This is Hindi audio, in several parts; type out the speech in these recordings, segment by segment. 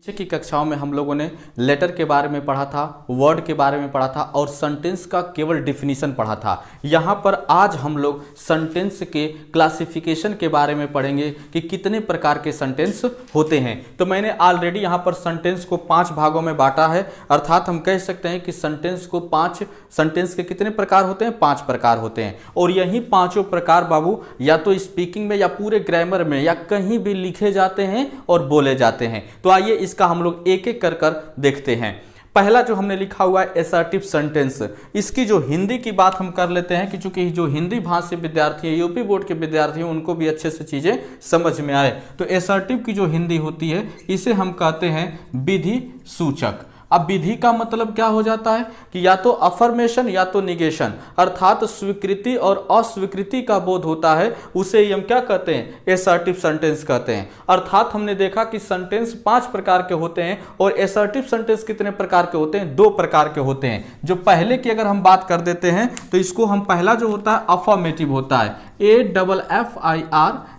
पीछे की कक्षाओं में हम लोगों ने लेटर के बारे में पढ़ा था, वर्ड के बारे में पढ़ा था और सेंटेंस का केवल डिफिनीशन पढ़ा था। यहाँ पर आज हम लोग सेंटेंस के क्लासिफिकेशन के बारे में पढ़ेंगे कि कितने प्रकार के सेंटेंस होते हैं। तो मैंने ऑलरेडी यहाँ पर सेंटेंस को 5 भागों में बांटा है, अर्थात हम कह सकते हैं कि सेंटेंस के कितने प्रकार होते हैं, 5 प्रकार होते हैं। और यही पांचों प्रकार बाबू या तो स्पीकिंग में या पूरे ग्रामर में या कहीं भी लिखे जाते हैं और बोले जाते हैं। तो आइए इसका हम लोग एक एक कर देखते हैं। पहला जो हमने लिखा हुआ है असर्टिव सेंटेंस, इसकी जो हिंदी की बात हम कर लेते हैं कि चूंकि जो हिंदी भाषी विद्यार्थी है, यूपी बोर्ड के विद्यार्थी हैं, उनको भी अच्छे से चीजें समझ में आए। तो असर्टिव की जो हिंदी होती है इसे हम कहते हैं विधि सूचक। अब विधि का मतलब क्या हो जाता है कि या तो अफर्मेशन या तो निगेशन, अर्थात स्वीकृति और अस्वीकृति का बोध होता है, उसे हम क्या कहते हैं, असर्टिव सेंटेंस कहते हैं। अर्थात हमने देखा कि सेंटेंस 5 प्रकार के होते हैं और असर्टिव सेंटेंस कितने प्रकार के होते हैं, 2 प्रकार के होते हैं। जो पहले की अगर हम बात कर देते हैं तो इसको हम पहला जो होता है अफर्मेटिव होता है,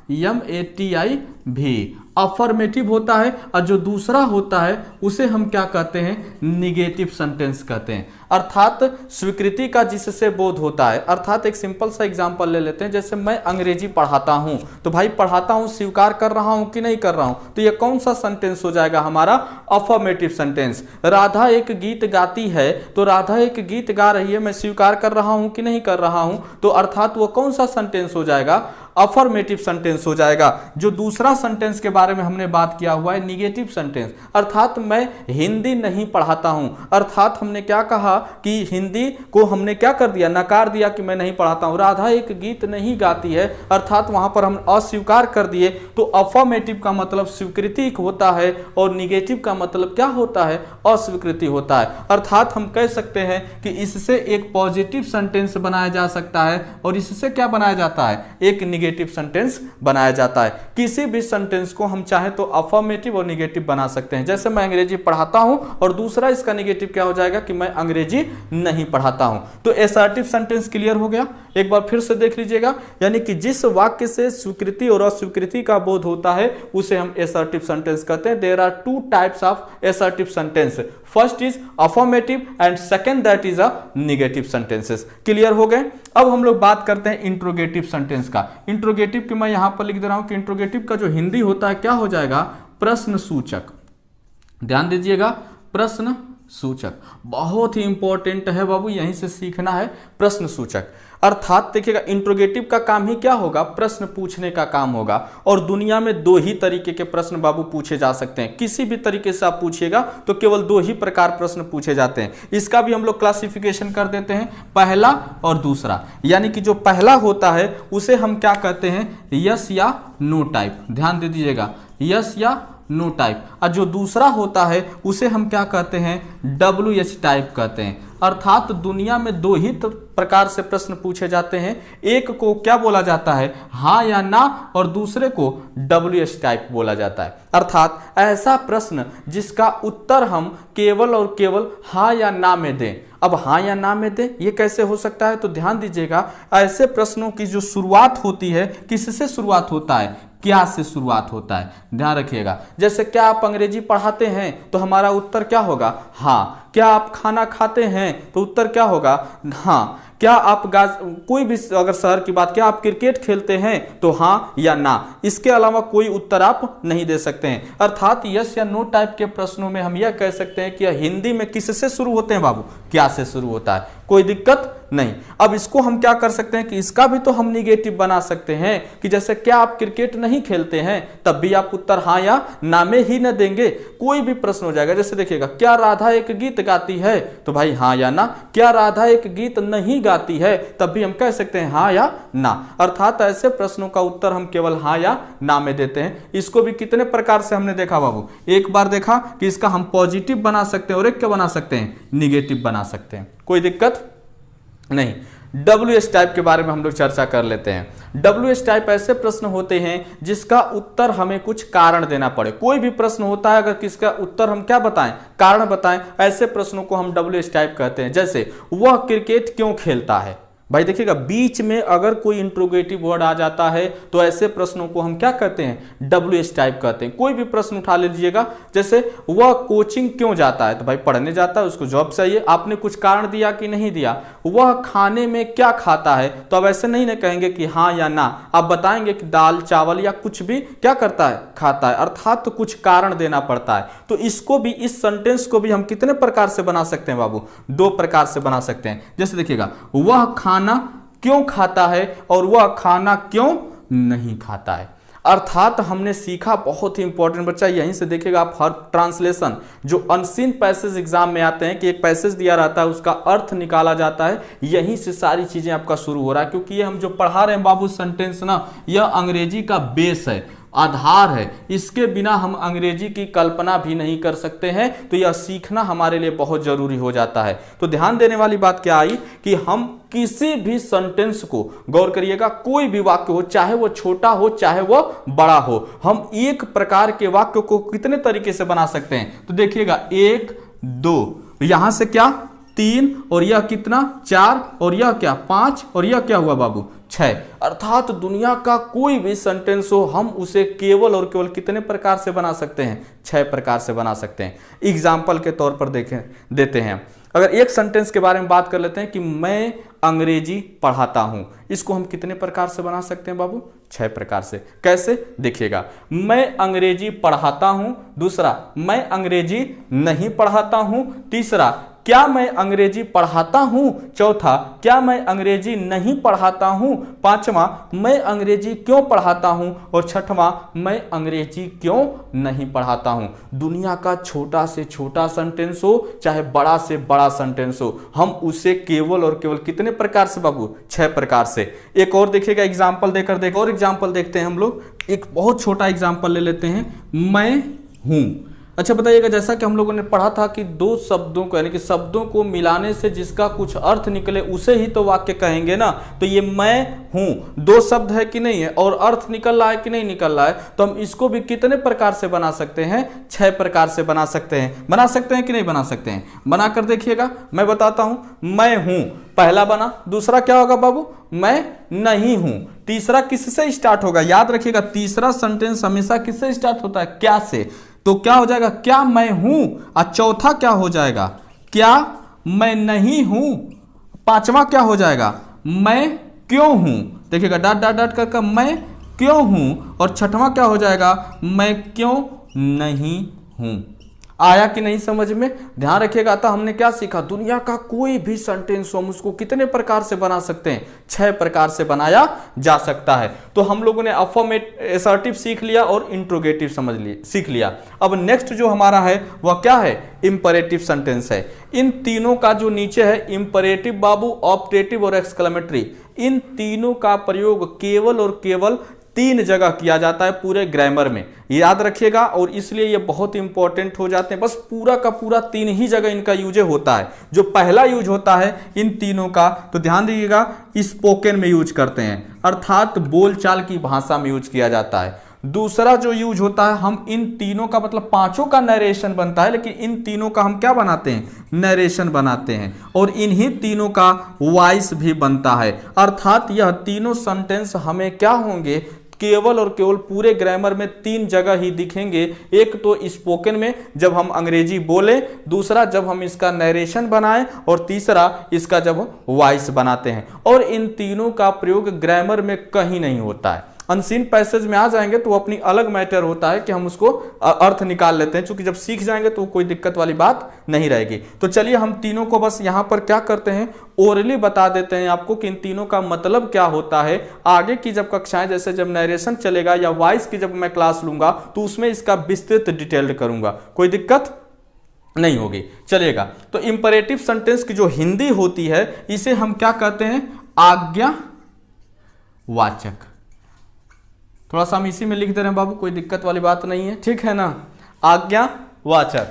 AFFIRMATIV अफर्मेटिव होता है। और जो दूसरा होता है उसे हम क्या कहते हैं, निगेटिव सेंटेंस कहते हैं, अर्थात स्वीकृति का जिससे बोध होता है। अर्थात एक सिंपल सा एग्जांपल ले लेते हैं, जैसे मैं अंग्रेजी पढ़ाता हूं, तो भाई पढ़ाता हूं स्वीकार कर रहा हूं कि नहीं कर रहा हूं, तो ये कौन सा सेंटेंस हो जाएगा हमारा, अफर्मेटिव सेंटेंस। राधा एक गीत गाती है, तो राधा एक गीत गा रही है, मैं स्वीकार कर रहा हूं कि नहीं कर रहा हूं, तो अर्थात वो कौन सा सेंटेंस हो जाएगा, अफर्मेटिव सेंटेंस हो जाएगा। जो दूसरा सेंटेंस के बारे में हमने बात किया हुआ है निगेटिव सेंटेंस, अर्थात मैं हिंदी नहीं पढ़ाता हूं, अर्थात हमने क्या कहा कि हिंदी को हमने क्या कर दिया, नकार दिया कि मैं नहीं पढ़ाता हूं। राधा एक गीत नहीं गाती है, अर्थात वहां पर हम अस्वीकार कर दिए। तो अफर्मेटिव का मतलब स्वीकृति होता है और निगेटिव का मतलब क्या होता है, अस्वीकृति होता है। अर्थात हम कह सकते हैं कि इससे एक पॉजिटिव सेंटेंस बनाया जा सकता है और इससे क्या बनाया जाता है, एक निगेटिव सेंटेंस बनाया जाता है। किसी भी सेंटेंस को हम चाहे तो अफर्मेटिव और निगेटिव बना सकते हैं। जैसे मैं अंग्रेजी पढ़ाता हूं और दूसरा इसका निगेटिव क्या हो जाएगा कि मैं अंग्रेजी नहीं पढ़ाता हूं। तो असर्टिव सेंटेंस क्लियर हो गया। एक बार फिर से देख लीजिएगा, यानी कि जिस वाक्य से स्वीकृति और अस्वीकृति का बोध होता है उसे हम असर्टिव सेंटेंस कहते हैं। There are 2 types of assertive sentence, first is affirmative and second that is a negative sentences. Clear हो गए। अब हम लोग बात करते हैं इंट्रोगेटिव सेंटेंस का। इंट्रोगेटिव की मैं यहां पर लिख दे रहा हूं कि इंट्रोगेटिव का जो हिंदी होता है क्या हो जाएगा, प्रश्न सूचक। ध्यान दीजिएगा, प्रश्न सूचक बहुत ही इंपॉर्टेंट है बाबू, यहीं से सीखना है। प्रश्न सूचक अर्थात देखिएगा, इंट्रोगेटिव का काम ही क्या होगा, प्रश्न पूछने का काम होगा। और दुनिया में 2 ही तरीके के प्रश्न बाबू पूछे जा सकते हैं। किसी भी तरीके से आप पूछिएगा तो केवल 2 ही प्रकार प्रश्न पूछे जाते हैं। इसका भी हम लोग क्लासिफिकेशन कर देते हैं, पहला और दूसरा। यानी कि जो पहला होता है उसे हम क्या कहते हैं, यस या नो टाइप। ध्यान दे दीजिएगा, यस या नो टाइप। और जो दूसरा होता है उसे हम क्या कहते हैं, WH टाइप कहते हैं। अर्थात दुनिया में 2 ही प्रकार से प्रश्न पूछे जाते हैं। एक को क्या बोला जाता है, हाँ या ना, और दूसरे को WH टाइप बोला जाता है। अर्थात ऐसा प्रश्न जिसका उत्तर हम केवल और केवल हाँ या ना में दें। अब हाँ या ना में दें ये कैसे हो सकता है, तो ध्यान दीजिएगा, ऐसे प्रश्नों की जो शुरुआत होती है किससे शुरुआत होता है, क्या से शुरुआत होता है। ध्यान रखिएगा, जैसे क्या आप अंग्रेजी पढ़ाते हैं तो हमारा उत्तर क्या होगा, हाँ। क्या आप खाना खाते हैं तो उत्तर क्या होगा, हाँ। क्या आप कोई भी अगर शहर की बात, क्या आप क्रिकेट खेलते हैं तो हाँ या ना, इसके अलावा कोई उत्तर आप नहीं दे सकते हैं। अर्थात यस या नो टाइप के प्रश्नों में हम यह कह सकते हैं कि हिंदी में किससे शुरू होते हैं बाबू, क्या से शुरू होता है, कोई दिक्कत नहीं। अब इसको हम क्या कर सकते हैं कि इसका भी तो हम निगेटिव बना सकते हैं कि जैसे क्या आप क्रिकेट नहीं खेलते हैं, तब भी आप उत्तर हाँ या ना में ही न देंगे, कोई भी प्रश्न हो जाएगा। जैसे देखिएगा, क्या राधा एक गीत गाती है, तो भाई हाँ या ना। क्या राधा एक गीत नहीं गाती है, तब भी हम कह सकते हैं हाँ या ना। अर्थात ऐसे प्रश्नों का उत्तर हम केवल हाँ या ना में देते हैं। इसको भी कितने प्रकार से हमने देखा बाबू, एक बार देखा कि इसका हम पॉजिटिव बना सकते हैं और एक क्या बना सकते हैं, निगेटिव बना सकते हैं, कोई दिक्कत नहीं। WH टाइप के बारे में हम लोग चर्चा कर लेते हैं। WH टाइप ऐसे प्रश्न होते हैं जिसका उत्तर हमें कुछ कारण देना पड़े। कोई भी प्रश्न होता है, अगर किसका उत्तर हम क्या बताएं, कारण बताएं, ऐसे प्रश्नों को हम WH टाइप कहते हैं। जैसे वह क्रिकेट क्यों खेलता है, भाई देखिएगा, बीच में अगर कोई इंट्रोगेटिव वर्ड आ जाता है तो ऐसे प्रश्नों को हम क्या कहते हैं, WH टाइप कहते हैं। कोई भी प्रश्न उठा लीजिएगा, जैसे वह कोचिंग क्यों जाता है, तो भाई पढ़ने जाता है, उसको जॉब चाहिए। आपने कुछ कारण दिया कि नहीं दिया। वह खाने में क्या खाता है, तो अब ऐसे नहीं ना कहेंगे कि हाँ या ना, आप बताएंगे कि दाल चावल या कुछ भी क्या करता है, खाता है, अर्थात तो कुछ कारण देना पड़ता है। तो इसको भी, इस सेंटेंस को भी हम कितने प्रकार से बना सकते हैं बाबू, 2 प्रकार से बना सकते हैं। जैसे देखिएगा, वह खाना क्यों खाता है और वह खाना क्यों नहीं खाता है। अर्थात हमने सीखा, बहुत ही इंपॉर्टेंट बच्चा, यहीं से देखिएगा आप हर ट्रांसलेशन जो अनसीन पैसेज एग्जाम में आते हैं कि एक पैसेज दिया रहता है उसका अर्थ निकाला जाता है, यहीं से सारी चीजें आपका शुरू हो रहा है। क्योंकि ये हम जो पढ़ा रहे हैं बाबू सेंटेंस ना, यह अंग्रेजी का बेस है, आधार है। इसके बिना हम अंग्रेजी की कल्पना भी नहीं कर सकते हैं। तो यह सीखना हमारे लिए बहुत जरूरी हो जाता है। तो ध्यान देने वाली बात क्या आई कि हम किसी भी सेंटेंस को, गौर करिएगा, कोई भी वाक्य हो, चाहे वो छोटा हो चाहे वो बड़ा हो, हम एक प्रकार के वाक्य को कितने तरीके से बना सकते हैं। तो देखिएगा, 1 2, यहां से क्या 3, और यह कितना 4, और यह क्या 5, और यह क्या हुआ बाबू 6। अर्थात दुनिया का कोई भी सेंटेंस हो, हम उसे केवल और केवल कितने प्रकार से बना सकते हैं, 6 प्रकार से बना सकते हैं। एग्जाम्पल के तौर पर देते हैं। अगर एक सेंटेंस के बारे में बात कर लेते हैं कि मैं अंग्रेजी पढ़ाता हूं, इसको हम कितने प्रकार से बना सकते हैं बाबू, 6 प्रकार से। कैसे, देखिएगा, मैं अंग्रेजी पढ़ाता हूं, दूसरा मैं अंग्रेजी नहीं पढ़ाता हूं, तीसरा क्या मैं अंग्रेजी पढ़ाता हूं, चौथा क्या मैं अंग्रेजी नहीं पढ़ाता हूं, पांचवा मैं अंग्रेजी क्यों पढ़ाता हूं, और छठवां मैं अंग्रेजी क्यों नहीं पढ़ाता हूं। दुनिया का छोटा से छोटा सेंटेंस हो चाहे बड़ा से बड़ा सेंटेंस हो, हम उसे केवल और केवल कितने प्रकार से बाबू, 6 प्रकार से। एक और देखिएगा एग्जाम्पल देकर, देखो और एग्जाम्पल देखते हैं हम लोग। एक बहुत छोटा एग्जाम्पल ले लेते हैं, मैं हूं। अच्छा बताइएगा, जैसा कि हम लोगों ने पढ़ा था कि 2 शब्दों को, यानी कि शब्दों को मिलाने से जिसका कुछ अर्थ निकले उसे ही तो वाक्य कहेंगे ना। तो ये मैं हूं 2 शब्द है कि नहीं है, और अर्थ निकल रहा है कि नहीं निकल रहा है, तो हम इसको भी कितने प्रकार से बना सकते हैं, 6 प्रकार से बना सकते हैं। बना सकते हैं कि नहीं बना सकते हैं, बनाकर देखिएगा। मैं बताता हूं, मैं हूं पहला बना, दूसरा क्या होगा बाबू, मैं नहीं हूं, तीसरा किससे स्टार्ट होगा, याद रखिएगा तीसरा सेंटेंस हमेशा किससे स्टार्ट होता है, क्या से। तो क्या हो जाएगा, क्या मैं हूं, और चौथा क्या हो जाएगा, क्या मैं नहीं हूं, पांचवा क्या हो जाएगा, मैं क्यों हूं। देखिएगा, डॉट डॉट डॉट करके मैं क्यों हूं, और छठवां क्या हो जाएगा, मैं क्यों नहीं हूं। आया कि नहीं समझ में, ध्यान रखिएगा। तो हमने क्या सीखा, दुनिया का कोई भी सेंटेंस हो हम उसको कितने प्रकार से बना सकते हैं, 6 प्रकार से बनाया जा सकता है। तो हम लोगों ने असर्टिव सीख लिया और इंट्रोगेटिव सीख लिया। अब नेक्स्ट जो हमारा है वह क्या है, इंपरेटिव सेंटेंस है। इन तीनों का जो नीचे है, इंपरेटिव बाबू, ऑप्टेटिव और एक्सक्लेमेटरी, इन तीनों का प्रयोग केवल और केवल 3 जगह किया जाता है पूरे ग्रामर में, याद रखिएगा। और इसलिए ये बहुत इंपॉर्टेंट हो जाते हैं, बस पूरा का पूरा 3 ही जगह इनका यूज होता है। जो पहला यूज होता है इन तीनों का, तो ध्यान दीजिएगा, स्पोकन में यूज करते हैं, अर्थात बोलचाल की भाषा में यूज किया जाता है। दूसरा जो यूज होता है, हम इन तीनों का मतलब 5 का नरेशन बनता है, लेकिन इन तीनों का हम क्या बनाते हैं, नरेशन बनाते हैं। और इन्हीं तीनों का वॉइस भी बनता है, अर्थात यह तीनों सेंटेंस हमें क्या होंगे, केवल और केवल पूरे ग्रामर में 3 जगह ही दिखेंगे। एक तो स्पोकन में जब हम अंग्रेजी बोले, दूसरा जब हम इसका नरेशन बनाएं, और तीसरा इसका जब वॉइस बनाते हैं। और इन तीनों का प्रयोग ग्रामर में कहीं नहीं होता है। अनसीन पैसेज में आ जाएंगे तो अपनी अलग मैटर होता है कि हम उसको अर्थ निकाल लेते हैं, क्योंकि जब सीख जाएंगे तो कोई दिक्कत वाली बात नहीं रहेगी। तो चलिए हम तीनों को बस यहाँ पर क्या करते हैं, ओरली बता देते हैं आपको कि इन तीनों का मतलब क्या होता है। आगे की जब कक्षाएं, जैसे जब नरेशन चलेगा या वॉइस की जब मैं क्लास लूंगा, तो उसमें इसका विस्तृत डिटेल्ड करूंगा, कोई दिक्कत नहीं होगी। चलिएगा, तो इंपरेटिव सेंटेंस की जो हिंदी होती है, इसे हम क्या कहते हैं, आज्ञावाचक। थोड़ा सा हम इसी में लिख दे रहे हैं बाबू, कोई दिक्कत वाली बात नहीं है, ठीक है ना। आज्ञावाचक,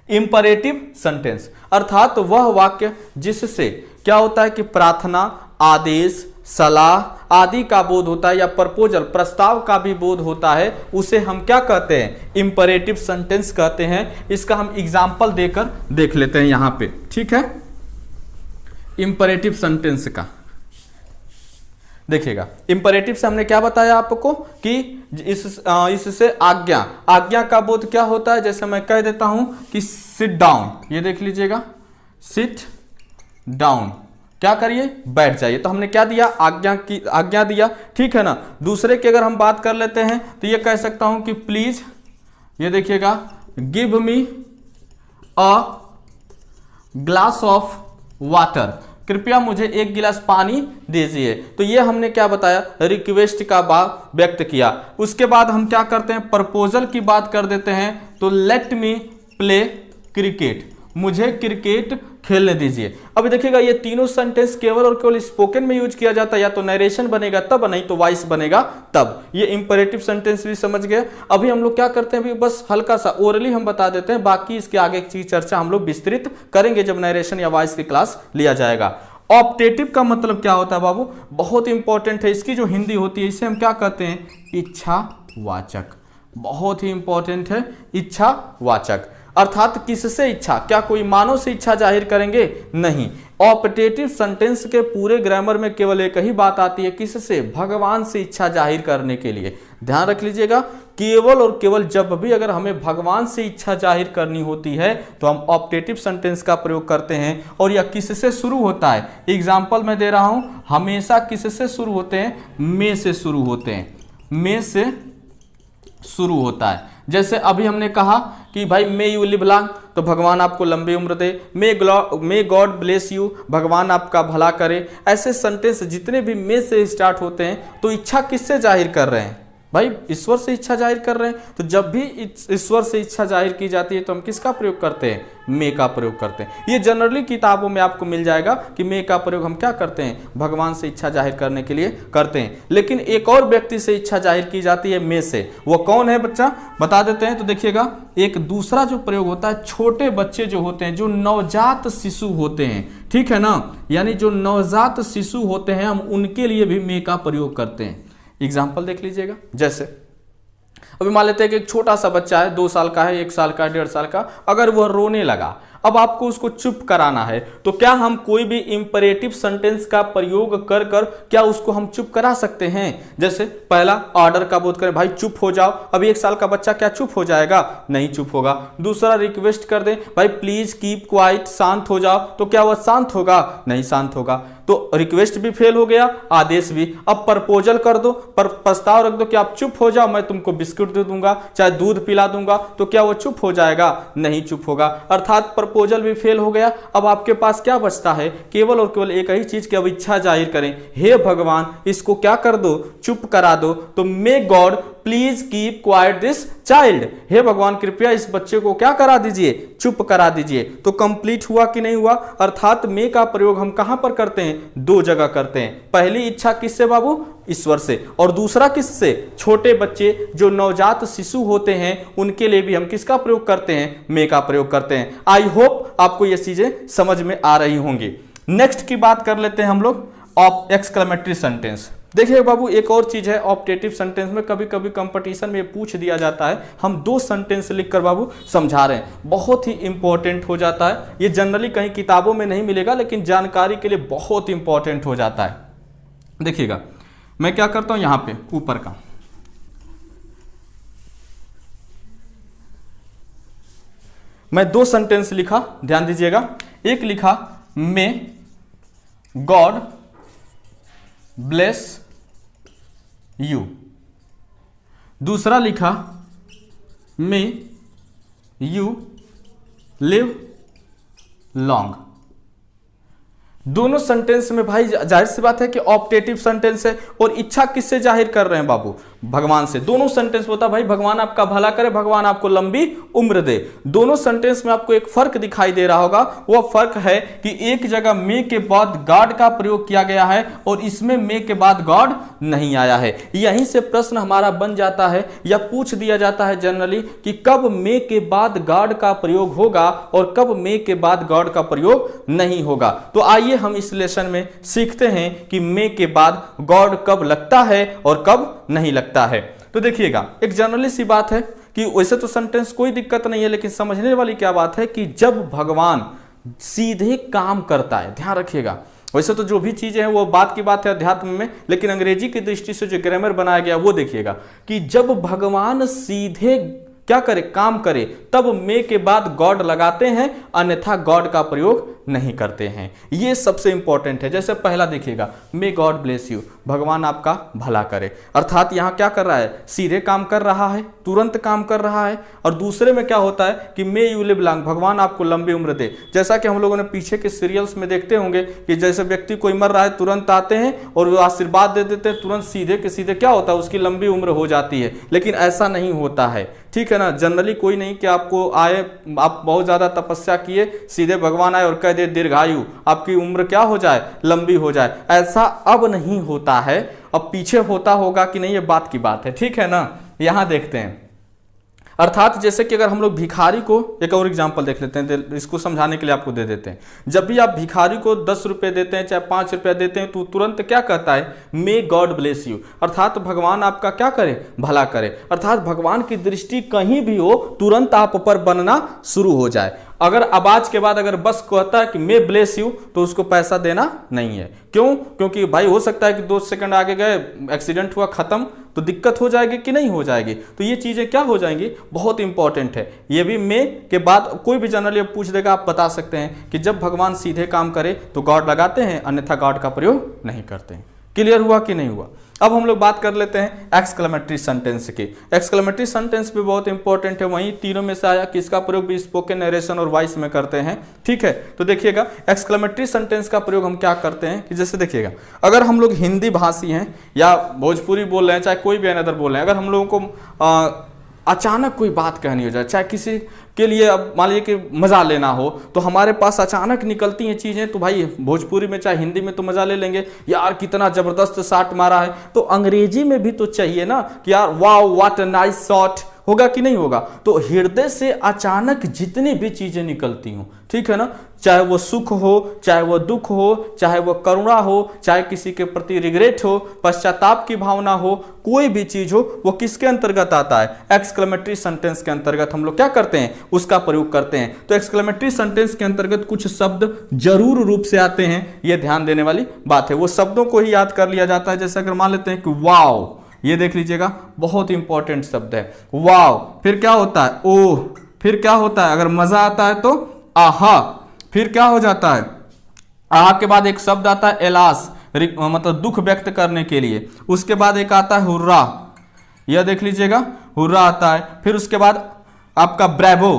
इंपरेटिव सेंटेंस, अर्थात वह वाक्य जिससे क्या होता है कि प्रार्थना, आदेश, सलाह आदि का बोध होता है, या प्रपोजल, प्रस्ताव का भी बोध होता है, उसे हम क्या कहते हैं, इंपरेटिव सेंटेंस कहते हैं। इसका हम एग्जाम्पल देकर देख लेते हैं यहां पे, ठीक है। इंपरेटिव सेंटेंस का देखिएगा, इंपरेटिव से हमने क्या बताया आपको कि इससे आज्ञा का बोध क्या होता है। जैसे मैं कह देता हूं कि सिट डाउन, ये देख लीजिएगा, सिट डाउन, क्या करिए, बैठ जाइए, तो हमने क्या दिया, आज्ञा दिया, ठीक है ना। दूसरे की अगर हम बात कर लेते हैं तो ये कह सकता हूं कि प्लीज, ये देखिएगा, give me a glass of water, कृपया मुझे एक गिलास पानी दीजिए। तो ये हमने क्या बताया, रिक्वेस्ट का भाव व्यक्त किया। उसके बाद हम क्या करते हैं, प्रपोजल की बात कर देते हैं, तो लेट मी प्ले क्रिकेट, मुझे क्रिकेट खेलने दीजिए। अभी देखिएगा ये तीनों सेंटेंस केवल और केवल स्पोकन में यूज किया जाता है, या तो नरेशन बनेगा तब, नहीं तो वॉइस बनेगा तब। ये इंपरेटिव सेंटेंस भी समझ गए। अभी हम लोग क्या करते हैं, अभी बस हल्का सा ओरली हम बता देते हैं, बाकी इसके आगे की चर्चा हम लोग विस्तृत करेंगे जब नरेशन या वॉइस की क्लास लिया जाएगा। ऑप्टेटिव का मतलब क्या होता है बाबू, बहुत इंपॉर्टेंट है, इसकी जो हिंदी होती है इसे हम क्या कहते हैं, इच्छावाचक, बहुत ही इंपॉर्टेंट है, इच्छावाचक। अर्थात किससे इच्छा, क्या कोई मानव से इच्छा जाहिर करेंगे, नहीं। ऑप्टेटिव सेंटेंस के पूरे ग्रामर में केवल एक ही बात आती है, किससे, भगवान से इच्छा जाहिर करने के लिए। ध्यान रख लीजिएगा, केवल और केवल जब भी अगर हमें भगवान से इच्छा जाहिर करनी होती है तो हम ऑप्टेटिव सेंटेंस का प्रयोग करते हैं। और यह किससे शुरू होता है, एग्जाम्पल मैं दे रहा हूं, हमेशा किससे शुरू होते हैं, मे से शुरू होते हैं, मे से शुरू होता है। जैसे अभी हमने कहा कि भाई मे यू लिव लॉन्ग, तो भगवान आपको लंबी उम्र दे, मे गॉड ब्लेस यू, भगवान आपका भला करे। ऐसे सेंटेंस जितने भी मे से स्टार्ट होते हैं तो इच्छा किससे जाहिर कर रहे हैं, भाई ईश्वर से इच्छा जाहिर कर रहे हैं। तो जब भी ईश्वर से इच्छा जाहिर की जाती है तो हम किसका प्रयोग करते हैं, मे का प्रयोग करते हैं। ये जनरली किताबों में आपको मिल जाएगा कि मे का प्रयोग हम क्या करते हैं, भगवान से इच्छा जाहिर करने के लिए करते हैं। लेकिन एक और व्यक्ति से इच्छा जाहिर की जाती है मे से, वो कौन है बच्चा, बता देते हैं। तो देखिएगा, एक दूसरा जो प्रयोग होता है, छोटे बच्चे जो होते हैं, जो नवजात शिशु होते हैं, ठीक है ना, यानी जो नवजात शिशु होते हैं, हम उनके लिए भी मे का प्रयोग करते हैं। एग्जाम्पल देख लीजिएगा, जैसे अभी मान लेते हैं कि एक छोटा सा बच्चा है, 2 साल का है, 1 साल का, 1.5 साल का, अगर वह रोने लगा, अब आपको उसको चुप कराना है, तो क्या हम कोई भी इंपरेटिव सेंटेंस का प्रयोग कर कर क्या उसको हम चुप करा सकते हैं। जैसे पहला ऑर्डर का बोध करें, भाई चुप हो जाओ, अभी 1 साल का बच्चा क्या चुप हो जाएगा, नहीं चुप होगा। दूसरा रिक्वेस्ट कर दें, भाई प्लीज कीप क्वाइट, शांत हो जाओ, तो क्या वह शांत होगा, नहीं शांत होगा। तो रिक्वेस्ट भी फेल हो गया, आदेश भी। अब प्रपोजल कर दो, पर प्रस्ताव रख दो कि आप चुप हो जाओ, मैं तुमको बिस्कुट दे दूंगा, चाहे दूध पिला दूंगा, तो क्या वो चुप हो जाएगा, नहीं चुप होगा। अर्थात प्रपोजल भी फेल हो गया। अब आपके पास क्या बचता है, केवल और केवल एक ही चीज की अब इच्छा जाहिर करें, हे भगवान इसको क्या कर दो, चुप करा दो। तो may God please keep quiet this child, हे भगवान कृपया इस बच्चे को क्या करा दीजिए, चुप करा दीजिए। तो कंप्लीट हुआ कि नहीं हुआ। अर्थात मे का प्रयोग हम कहां पर करते हैं, 2 जगह करते हैं। पहली इच्छा किससे बाबू, ईश्वर से, और दूसरा किससे, छोटे बच्चे जो नवजात शिशु होते हैं उनके लिए भी हम किसका प्रयोग करते हैं, मे का प्रयोग करते हैं। आई होप आपको ये चीजें समझ में आ रही होंगी। नेक्स्ट की बात कर लेते हैं हम लोग, ऑफ एक्सक्लेमेटरी सेंटेंस। देखिए बाबू, एक और चीज है ऑप्टेटिव सेंटेंस में, कभी कभी कंपटीशन में पूछ दिया जाता है, हम 2 सेंटेंस लिखकर बाबू समझा रहे हैं, बहुत ही इंपॉर्टेंट हो जाता है। ये जनरली कहीं किताबों में नहीं मिलेगा, लेकिन जानकारी के लिए बहुत इंपॉर्टेंट हो जाता है। देखिएगा, मैं क्या करता हूं, यहां पे ऊपर का मैं 2 सेंटेंस लिखा, ध्यान दीजिएगा। एक लिखा मे गॉड ब्लेस यू, दूसरा लिखा मे यू लिव लॉन्ग। दोनों सेंटेंस में भाई जाहिर सी बात है कि ऑप्टेटिव सेंटेंस है, और इच्छा किससे जाहिर कर रहे हैं बाबू, भगवान से। दोनों सेंटेंस होता है भाई भगवान आपका भला करे, भगवान आपको लंबी उम्र दे। दोनों सेंटेंस में आपको एक फर्क दिखाई दे रहा होगा, वह फर्क है कि एक जगह मे के बाद गॉड का प्रयोग किया गया है और इसमें मे के बाद गॉड नहीं आया है। यहीं से प्रश्न हमारा बन जाता है या पूछ दिया जाता है जनरली कि कब मे के बाद गॉड का प्रयोग होगा और कब मे के बाद गॉड का प्रयोग नहीं होगा। तो आइए हम इस लेसन में सीखते हैं कि मे के बाद गॉड कब लगता है और कब नहीं लगता है। तो देखिएगा, एक जनरली सी बात है कि वैसे तो सेंटेंस कोई दिक्कत नहीं है, लेकिन समझने वाली क्या बात है कि जब भगवान सीधे काम करता है, ध्यान रखिएगा, वैसे तो जो भी चीजें हैं वो बात की बात है अध्यात्म में, लेकिन अंग्रेजी की दृष्टि से जो ग्रामर बनाया गया वो देखिएगा कि जब भगवान सीधे क्या करे, काम करे, तब मे के बाद गॉड लगाते हैं, अन्यथा गॉड का प्रयोग नहीं करते हैं। ये सबसे इंपॉर्टेंट है। जैसे पहला देखिएगा, मे गॉड ब्लेस यू, भगवान आपका भला करे, अर्थात यहां क्या कर रहा है, सीधे काम कर रहा है, तुरंत काम कर रहा है। और दूसरे में क्या होता है कि मे यू लिव लॉन्ग, भगवान आपको लंबी उम्र दे। जैसा कि हम लोगों ने पीछे के सीरियल्स में देखते होंगे कि जैसे व्यक्ति कोई मर रहा है तुरंत आते हैं और वो आशीर्वाद दे देते हैं, तुरंत सीधे के सीधे क्या होता है, उसकी लंबी उम्र हो जाती है। लेकिन ऐसा नहीं होता है, ठीक है ना। जनरली कोई नहीं कि आपको आए, आप बहुत ज्यादा तपस्या किए, सीधे भगवान आए और कह दे दीर्घायु, आपकी उम्र क्या हो जाए, लंबी हो जाए। ऐसा अब नहीं होता है। अब पीछे होता होगा कि नहीं, ये बात की बात है, ठीक है ना। यहां देखते हैं, अर्थात जैसे कि अगर हम लोग भिखारी को, एक और एग्जांपल देख लेते हैं, इसको समझाने के लिए आपको दे देते हैं। जब भी आप भिखारी को 10 रुपए देते हैं, चाहे 5 रुपया देते हैं, तो तुरंत क्या कहता है, मे गॉड ब्लेस यू, अर्थात भगवान आपका क्या करे, भला करे। अर्थात भगवान की दृष्टि कहीं भी हो, तुरंत आप पर बनना शुरू हो जाए। अगर आवाज के बाद अगर बस कहता है कि मे ब्लेस यू, तो उसको पैसा देना नहीं है। क्यों? क्योंकि भाई हो सकता है कि 2 सेकंड आगे गए, एक्सीडेंट हुआ, खत्म, तो दिक्कत हो जाएगी कि नहीं हो जाएगी। तो ये चीजें क्या हो जाएंगी, बहुत इंपॉर्टेंट है। ये भी मे के बाद कोई भी जनरली पूछ देगा, आप बता सकते हैं कि जब भगवान सीधे काम करे तो गॉड लगाते हैं, अन्यथा गॉड का प्रयोग नहीं करते हैं। क्लियर हुआ कि नहीं हुआ? अब हम लोग बात कर लेते हैं एक्सक्लेमेटरी सेंटेंस की। एक्सक्लेमेटरी सेंटेंस भी बहुत इंपॉर्टेंट है। वहीं तीनों में से आया कि इसका प्रयोग भी स्पोकन नरेशन और वॉइस में करते हैं, ठीक है। तो देखिएगा एक्सक्लेमेटरी सेंटेंस का प्रयोग हम क्या करते हैं कि जैसे देखिएगा, अगर हम लोग हिंदी भाषी हैं या भोजपुरी बोल रहे हैं, चाहे कोई भी अनदर बोल रहे हैं, अगर हम लोगों को अचानक कोई बात कहनी हो जाए, चाहे किसी के लिए अब मान लीजिए कि मजा लेना हो, तो हमारे पास अचानक निकलती हैं चीजें, तो भाई भोजपुरी में चाहे हिंदी में तो मजा ले लेंगे, यार कितना जबरदस्त शॉट मारा है। तो अंग्रेजी में भी तो चाहिए ना कि यार wow what a nice shot, होगा कि नहीं होगा? तो हृदय से अचानक जितनी भी चीजें निकलती हूं, ठीक है ना, चाहे वो सुख हो, चाहे वो दुख हो, चाहे वो करुणा हो, चाहे किसी के प्रति रिग्रेट हो, पश्चाताप की भावना हो, कोई भी चीज हो, वो किसके अंतर्गत आता है, एक्सक्लेमेटरी सेंटेंस के अंतर्गत हम लोग क्या करते हैं, उसका प्रयोग करते हैं। तो एक्सक्लेमेटरी सेंटेंस के अंतर्गत कुछ शब्द जरूर रूप से आते हैं, ये ध्यान देने वाली बात है। वो शब्दों को ही याद कर लिया जाता है। जैसे अगर मान लेते हैं कि वाओ, ये देख लीजिएगा, बहुत इंपॉर्टेंट शब्द है वाओ। फिर क्या होता है, ओह। फिर क्या होता है, अगर मजा आता है तो आहा। फिर क्या हो जाता है, आहा के बाद एक शब्द आता है एलास, मतलब दुख व्यक्त करने के लिए। उसके बाद एक आता है हुर्रा, यह देख लीजिएगा, हुर्रा आता है। फिर उसके बाद आपका ब्रेवो,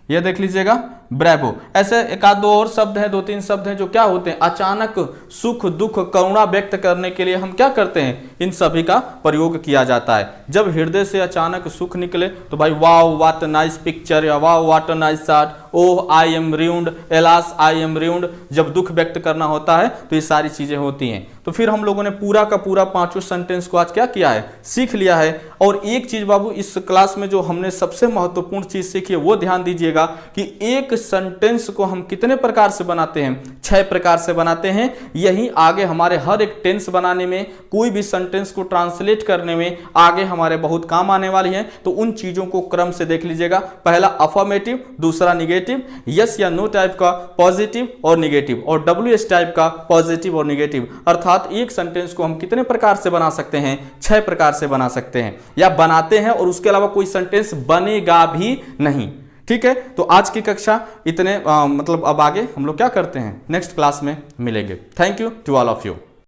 यह देख लीजिएगा, ब्रेवो। ऐसे एक आध दो और शब्द हैं, 2-3 शब्द हैं जो क्या होते हैं, अचानक सुख दुख करुणा व्यक्त करने के लिए हम क्या करते हैं, इन सभी का प्रयोग किया जाता है। जब हृदय से अचानक सुख निकले तो भाई wow what a nice picture, या wow what a nice shot, oh I am ruined, alas I am ruined. जब दुख व्यक्त करना होता है तो ये सारी चीजें होती हैं। तो फिर हम लोगों ने पूरा का पूरा 5 सेंटेंस को आज क्या किया है, सीख लिया है। और एक चीज बाबू, इस क्लास में जो हमने सबसे महत्वपूर्ण चीज सीखी है वो ध्यान दीजिएगा कि एक सेंटेंस को हम कितने प्रकार से बनाते हैं, 6 प्रकार से बनाते हैं। यही आगे हमारे हर एक टेंस बनाने में, कोई भी सेंटेंस को ट्रांसलेट करने में आगे हमारे बहुत काम आने वाली है। तो उन चीजों को क्रम से देख लीजिएगा। पहला अफर्मेटिव, दूसरा निगेटिव, यस या नो टाइप का पॉजिटिव और निगेटिव, और WH टाइप का पॉजिटिव और निगेटिव। अर्थात एक सेंटेंस को हम कितने प्रकार से बना सकते हैं, 6 प्रकार से बना सकते हैं, या बनाते हैं, और उसके अलावा कोई सेंटेंस बनेगा भी नहीं, ठीक है। तो आज की कक्षा इतने मतलब अब आगे हम लोग क्या करते हैं, नेक्स्ट क्लास में मिलेंगे। Thank you to all of you.